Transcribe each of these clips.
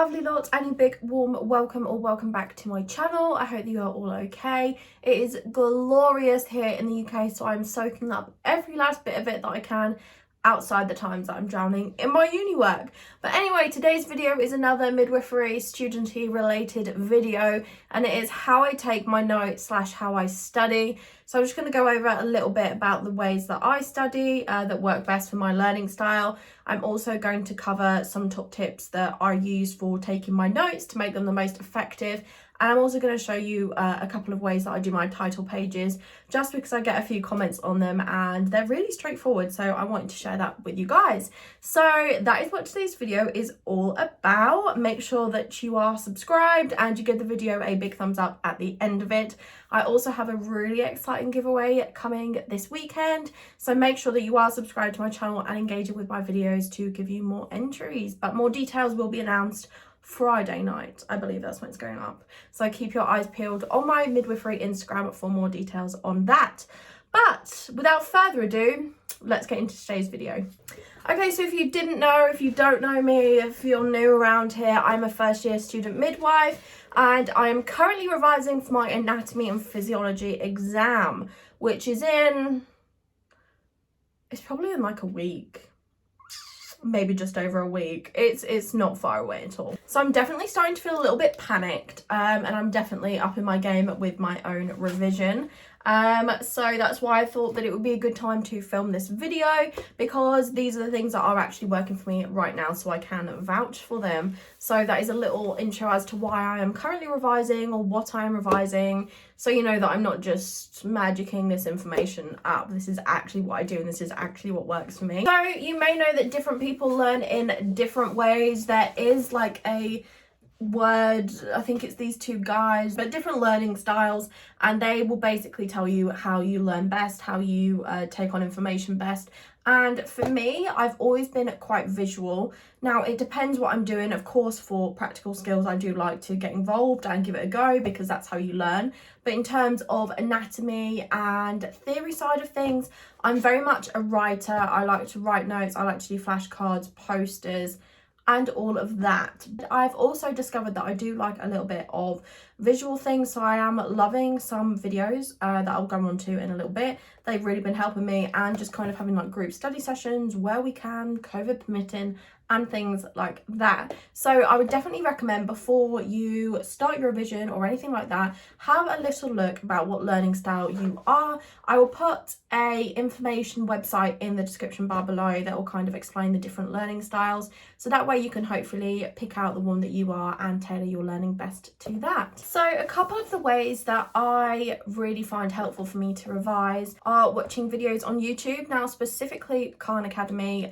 lovely lot, and a big warm welcome or welcome back to my channel. I hope you are all okay. It is glorious here in the UK, so I'm soaking up every last bit of it that I can outside the times that I'm drowning in my uni work. But anyway, today's video is another midwifery studenty related video, and it is how I take my notes / how I study. So I'm just going to go over a little bit about the ways that I study that work best for my learning style. I'm also going to cover some top tips that I use for taking my notes to make them the most effective. And I'm also going to show you a couple of ways that I do my title pages, just because I get a few comments on them and they're really straightforward. So I wanted to share that with you guys. So that is what today's video is all about. Make sure that you are subscribed and you give the video a big thumbs up at the end of it. I also have a really exciting giveaway coming this weekend. So make sure that you are subscribed to my channel and engaging with my videos to give you more entries. But more details will be announced Friday night. I believe that's when it's going up. So keep your eyes peeled on my midwifery Instagram for more details on that. But without further ado, let's get into today's video. Okay, so if you didn't know, if you don't know me, if you're new around here, I'm a first year student midwife and I am currently revising for my anatomy and physiology exam, which is it's probably in like a week. Maybe just over a week. It's not far away at all. So I'm definitely starting to feel a little bit panicked, and I'm definitely up in my game with my own revision. So that's why I thought that it would be a good time to film this video, because these are the things that are actually working for me right now, so I can vouch for them. So that is a little intro as to why I am currently revising or what I am revising, so you know that I'm not just magicking this information up. This is actually what I do, and this is actually what works for me. So you may know that different people learn in different ways. There is like a word, I think it's these two guys, but different learning styles, and they will basically tell you how you learn best, how you take on information best. And for me, I've always been quite visual. Now it depends what I'm doing. Of course, for practical skills I do like to get involved and give it a go, because that's how you learn. But in terms of anatomy and theory side of things, I'm very much a writer. I like to write notes, I like to do flashcards, posters, and all of that. I've also discovered that I do like a little bit of visual things, so I am loving some videos that I'll go on to in a little bit. They've really been helping me, and just kind of having like group study sessions where we can, COVID permitting, and things like that. So I would definitely recommend, before you start your revision or anything like that, have a little look about what learning style you are. I will put a information website in the description bar below that will kind of explain the different learning styles, so that way you can hopefully pick out the one that you are and tailor your learning best to that. So a couple of the ways that I really find helpful for me to revise are watching videos on YouTube. Now specifically Khan Academy.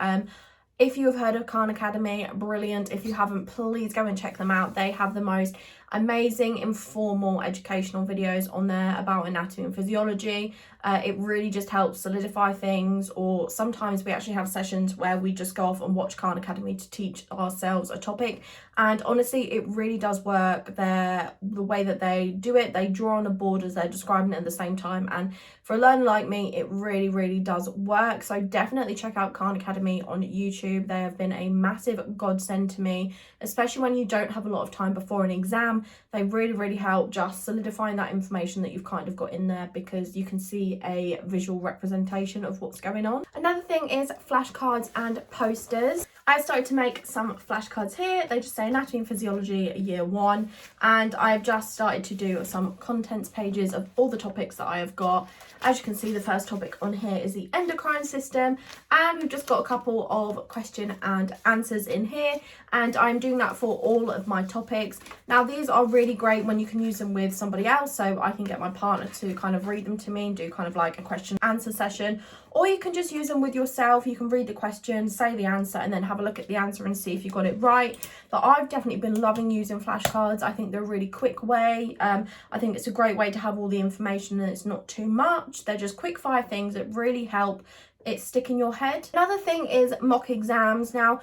If you have heard of Khan Academy, brilliant. If you haven't, please go and check them out. They have the most amazing informal educational videos on there about anatomy and physiology. It really just helps solidify things, or sometimes we actually have sessions where we just go off and watch Khan Academy to teach ourselves a topic. And honestly, it really does work. The way that they do it, they draw on a board as they're describing it at the same time. And for a learner like me, it really does work. So definitely check out Khan Academy on YouTube. They have been a massive godsend to me, especially when you don't have a lot of time before an exam. They really help just solidifying that information that you've kind of got in there, because you can see a visual representation of what's going on. Another thing is flashcards and posters. I started to make some flashcards here. They just say anatomy and physiology year 1, and I've just started to do some contents pages of all the topics that I have got. As you can see, the first topic on here is the endocrine system, and we've just got a couple of question and answers in here, and I'm doing that for all of my topics. Now these are really great when you can use them with somebody else, so I can get my partner to kind of read them to me and do kind of like a question answer session, or you can just use them with yourself. You can read the question, say the answer, and then have a look at the answer and see if you got it right. But I've definitely been loving using flashcards. I think they're a really quick way. I think it's a great way to have all the information, and it's not too much. They're just quick fire things that really help it stick in your head. Another thing is mock exams. Now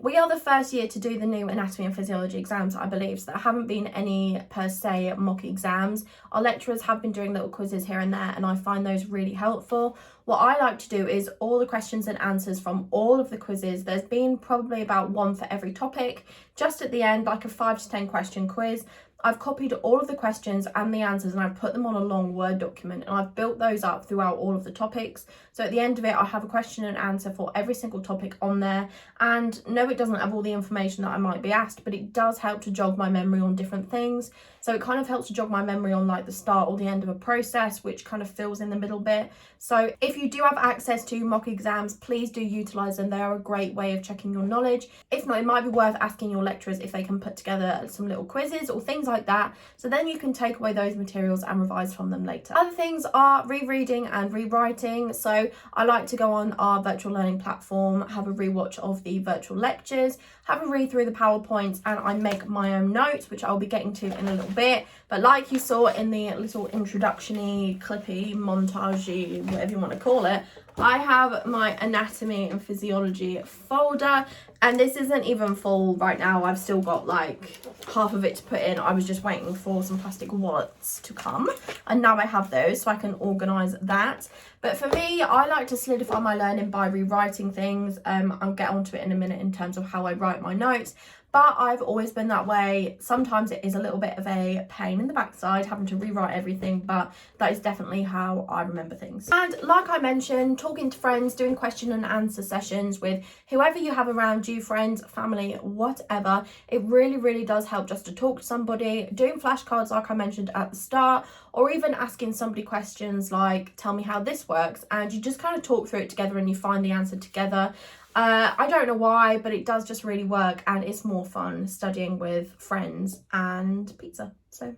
We are the first year to do the new anatomy and physiology exams, I believe, so there haven't been any per se mock exams. Our lecturers have been doing little quizzes here and there, and I find those really helpful. What I like to do is all the questions and answers from all of the quizzes. There's been probably about one for every topic. Just at the end, like a 5 to 10 question quiz. I've copied all of the questions and the answers and I've put them on a long Word document, and I've built those up throughout all of the topics. So at the end of it, I have a question and answer for every single topic on there. And no, it doesn't have all the information that I might be asked, but it does help to jog my memory on different things. So it kind of helps to jog my memory on like the start or the end of a process, which kind of fills in the middle bit. So if you do have access to mock exams, please do utilise them. They are a great way of checking your knowledge. If not, it might be worth asking your lecturers if they can put together some little quizzes or things like that. So then you can take away those materials and revise from them later. Other things are rereading and rewriting. So I like to go on our virtual learning platform, have a rewatch of the virtual lectures, have a read through the PowerPoints, and I make my own notes, which I'll be getting to in a little bit. But like you saw in the little introduction-y, clippy, montage-y, whatever you want to call it, I have my anatomy and physiology folder, and this isn't even full right now. I've still got like half of it to put in. I was just waiting for some plastic wallets to come, and now I have those so I can organise that. But for me, I like to solidify my learning by rewriting things. I'll get onto it in a minute in terms of how I write my notes. But I've always been that way. Sometimes it is a little bit of a pain in the backside having to rewrite everything, but that is definitely how I remember things. And like I mentioned, talking to friends, doing question and answer sessions with whoever you have around you, friends, family, whatever, it really, really does help just to talk to somebody. Doing flashcards like I mentioned at the start, or even asking somebody questions like, tell me how this works, and you just kind of talk through it together and you find the answer together. I don't know why, but it does just really work, and it's more fun studying with friends and pizza. So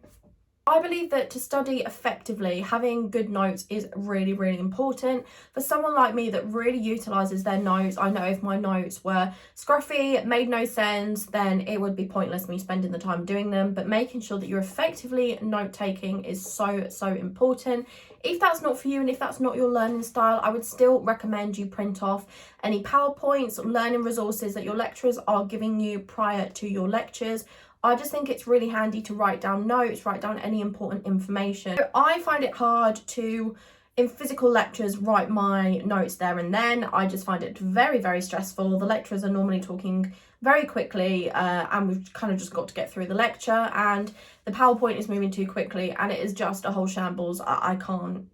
I believe that to study effectively, having good notes is really, really important. For someone like me that really utilises their notes, I know if my notes were scruffy, made no sense, then it would be pointless me spending the time doing them. But making sure that you're effectively note-taking is so, so important. If that's not for you and if that's not your learning style, I would still recommend you print off any PowerPoints or learning resources that your lecturers are giving you prior to your lectures. I just think it's really handy to write down notes, write down any important information. So I find it hard to, in physical lectures, write my notes there and then. I just find it very, very stressful. The lecturers are normally talking very quickly and we've kind of just got to get through the lecture, and the PowerPoint is moving too quickly and it is just a whole shambles. I can't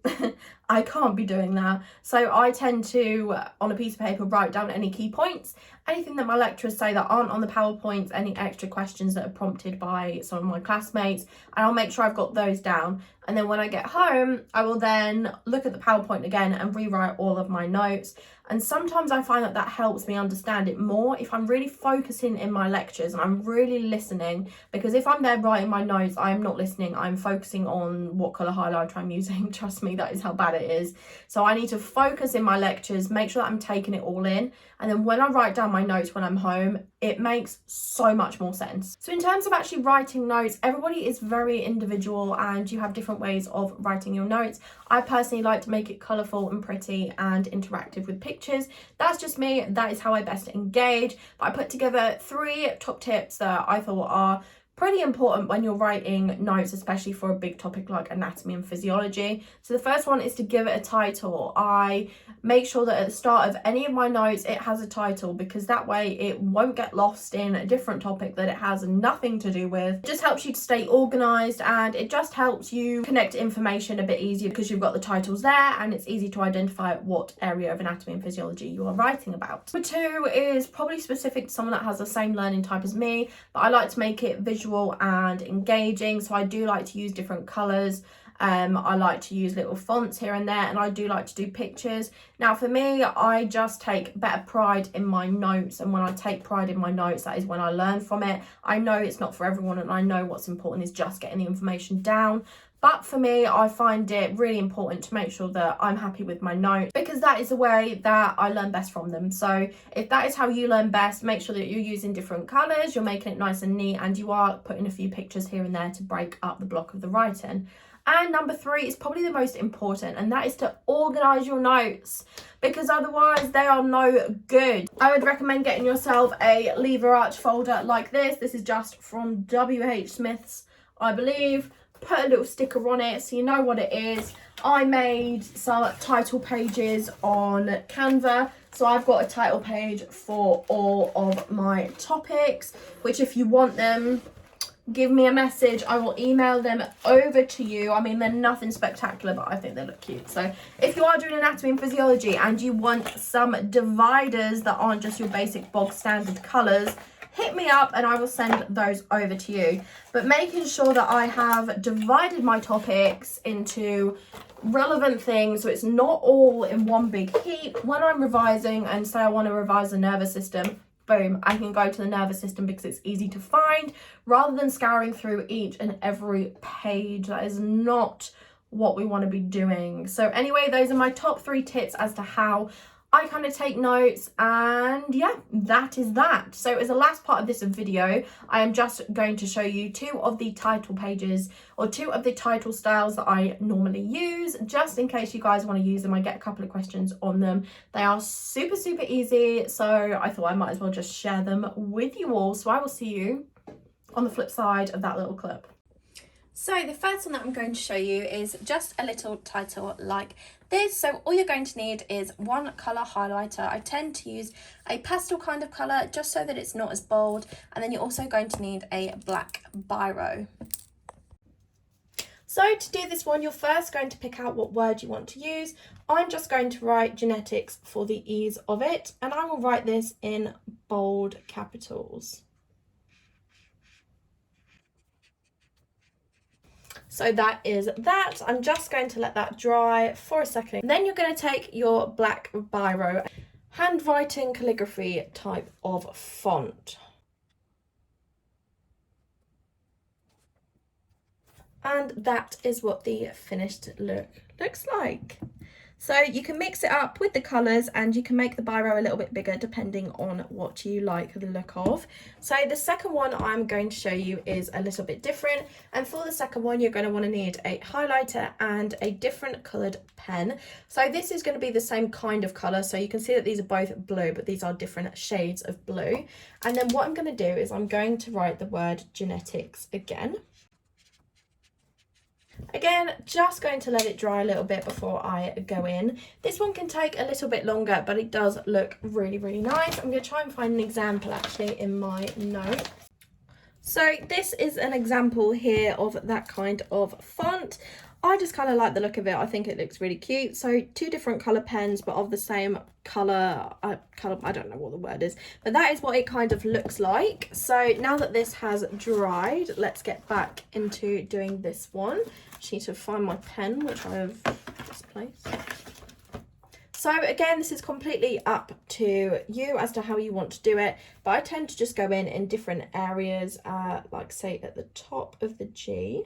I can't be doing that. So I tend to, on a piece of paper, write down any key points, anything that my lecturers say that aren't on the PowerPoints, any extra questions that are prompted by some of my classmates, and I'll make sure I've got those down. And then when I get home, I will then look at the PowerPoint again and rewrite all of my notes. And sometimes I find that that helps me understand it more if I'm really focusing in my lectures and I'm really listening, because if I'm there writing my notes, I am not listening. I'm focusing on what colour highlighter I'm using. Trust me, that is how bad it is. So I need to focus in my lectures, make sure that I'm taking it all in. And then when I write down my notes when I'm home, it makes so much more sense. So in terms of actually writing notes, everybody is very individual and you have different ways of writing your notes. I personally like to make it colourful and pretty and interactive with pictures. That's just me. That is how I best engage. But I put together 3 top tips that I thought are pretty important when you're writing notes, especially for a big topic like anatomy and physiology. So the first one is to give it a title. I make sure that at the start of any of my notes it has a title, because that way it won't get lost in a different topic that it has nothing to do with. It just helps you to stay organised, and it just helps you connect information a bit easier because you've got the titles there and it's easy to identify what area of anatomy and physiology you are writing about. Number 2 is probably specific to someone that has the same learning type as me, but I like to make it visual and engaging, so I do like to use different colours. I like to use little fonts here and there, and I do like to do pictures. Now for me, I just take better pride in my notes, and when I take pride in my notes, that is when I learn from it. I know it's not for everyone, and I know what's important is just getting the information down. But for me, I find it really important to make sure that I'm happy with my notes, because that is the way that I learn best from them. So if that is how you learn best, make sure that you're using different colours, you're making it nice and neat, and you are putting a few pictures here and there to break up the block of the writing. And number 3 is probably the most important, and that is to organise your notes, because otherwise they are no good. I would recommend getting yourself a lever arch folder like this. This is just from WH Smith's, I believe. Put a little sticker on it so you know what it is. I made some title pages on Canva, so I've got a title page for all of my topics, which if you want them, give me a message. I will email them over to you. I mean, they're nothing spectacular, but I think they look cute. So if you are doing anatomy and physiology and you want some dividers that aren't just your basic bog standard colours, hit me up and I will send those over to you. But making sure that I have divided my topics into relevant things, so it's not all in one big heap. When I'm revising and say I want to revise the nervous system, boom, I can go to the nervous system because it's easy to find, rather than scouring through each and every page. That is not what we want to be doing. So anyway, those are my top 3 tips as to how I kind of take notes, and yeah, that is that. So as the last part of this video, I am just going to show you 2 of the title pages, or 2 of the title styles that I normally use, just in case you guys want to use them. I get a couple of questions on them. They are super easy, so I thought I might as well just share them with you all. So I will see you on the flip side of that little clip. So the first one that I'm going to show you is just a little title like this. So all you're going to need is one colour highlighter. I tend to use a pastel kind of colour just so that it's not as bold, and then you're also going to need a black biro. So to do this one, you're first going to pick out what word you want to use. I'm just going to write genetics for the ease of it, and I will write this in bold capitals. So that is that. I'm just going to let that dry for a second. Then you're going to take your black biro, handwriting calligraphy type of font. And that is what the finished look looks like. So you can mix it up with the colours, and you can make the biro a little bit bigger depending on what you like the look of. So the second one I'm going to show you is a little bit different, and for the second one you're going to want to need a highlighter and a different coloured pen. So this is going to be the same kind of colour, so you can see that these are both blue, but these are different shades of blue. And then what I'm going to do is I'm going to write the word genetics again. Again, just going to let it dry a little bit before I go in. This one can take a little bit longer, but it does look really nice. I'm going to try and find an example actually in my notes. So this is an example here of that kind of font. I just kind of like the look of it. I think it looks really cute. So 2 different colour pens, but of the same colour. I don't know what the word is, but that is what it kind of looks like. So now that this has dried, let's get back into doing this one. Just need to find my pen, which I have misplaced. So again, this is completely up to you as to how you want to do it, but I tend to just go in different areas, like say at the top of the G.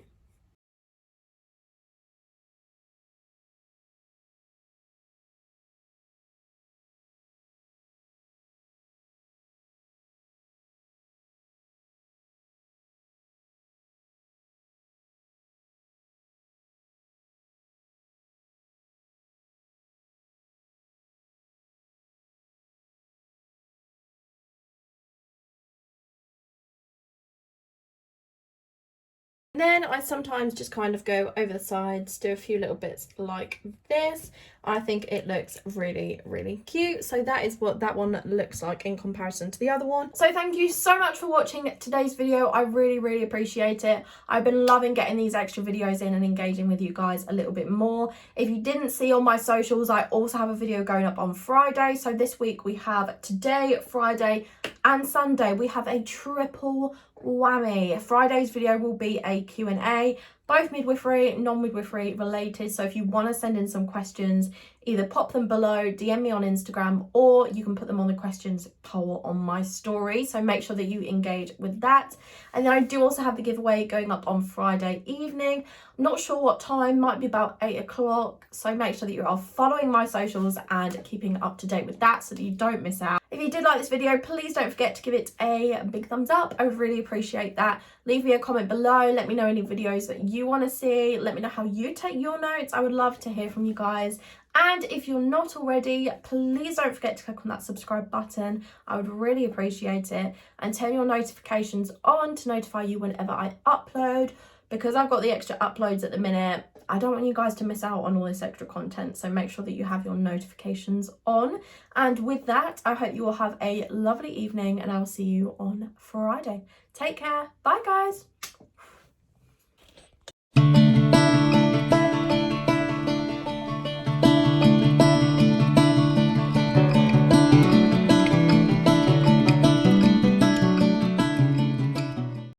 Then I sometimes just kind of go over the sides, do a few little bits like this. I think it looks really cute. So that is what that one looks like in comparison to the other one. So thank you so much for watching today's video. I really appreciate it. I've been loving getting these extra videos in and engaging with you guys a little bit more. If you didn't see on my socials, I also have a video going up on Friday. So this week we have today, Friday and Sunday. We have a triple whammy. Friday's video will be a Q&A, both midwifery, non-midwifery related. So if you want to send in some questions, either pop them below, DM me on Instagram, or you can put them on the questions poll on my story. So make sure that you engage with that. And then I do also have the giveaway going up on Friday evening. I'm not sure what time, might be about 8 o'clock. So make sure that you are following my socials and keeping up to date with that so that you don't miss out. If you did like this video, please don't forget to give it a big thumbs up. I would really appreciate that. Leave me a comment below. Let me know any videos that you want to see. Let me know how you take your notes. I would love to hear from you guys. And if you're not already, please don't forget to click on that subscribe button. I would really appreciate it. And turn your notifications on to notify you whenever I upload. Because I've got the extra uploads at the minute, I don't want you guys to miss out on all this extra content. So make sure that you have your notifications on. And with that, I hope you will have a lovely evening and I'll see you on Friday. Take care. Bye, guys.